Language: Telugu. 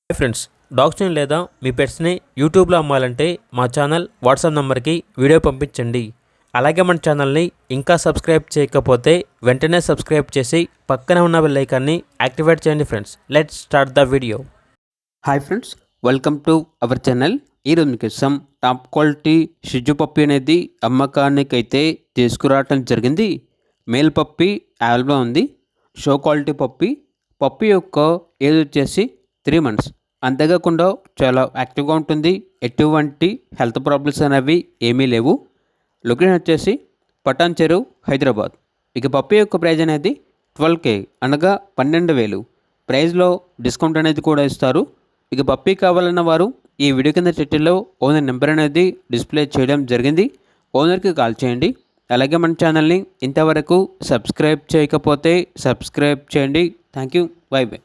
హాయ్ ఫ్రెండ్స్, డాగ్స్ని లేదా మీ పెట్స్ని యూట్యూబ్లో అమ్మాలంటే మా ఛానల్ వాట్సాప్ నెంబర్కి వీడియో పంపించండి. అలాగే మన ఛానల్ని ఇంకా సబ్స్క్రైబ్ చేయకపోతే వెంటనే సబ్స్క్రైబ్ చేసి పక్కనే ఉన్న బెల్ ఐకాన్ని యాక్టివేట్ చేయండి. Friends, let's start the video. Hi friends, welcome to our channel. ఈరోజు మీకోసం టాప్ క్వాలిటీ షిజు పప్పి అనేది అమ్మకానికైతే తీసుకురావటం జరిగింది. మేల్ పప్పి అవైలబుల్ ఉంది. షో క్వాలిటీ పప్పి యొక్క ఏజ్ వచ్చేసి 3 months. అంతేకాకుండా చాలా యాక్టివ్గా ఉంటుంది. ఎటువంటి హెల్త్ ప్రాబ్లమ్స్ అనేవి ఏమీ లేవు. లొకేషన్ వచ్చేసి పటాన్ చెరువు, హైదరాబాద్. ఇక పప్పి యొక్క ప్రైజ్ అనేది 12K అనగా 12,000. ప్రైజ్లో డిస్కౌంట్ అనేది కూడా ఇస్తారు. ఇక పప్పి కావాలన్న వారు ఈ వీడియో కింద టైటిల్లో ఓనర్ నెంబర్ అనేది డిస్ప్లే చేయడం జరిగింది. ఓనర్కి కాల్ చేయండి. అలాగే మన ఛానల్ని ఇంతవరకు సబ్స్క్రైబ్ చేయకపోతే సబ్స్క్రైబ్ చేయండి. Thank you. By by.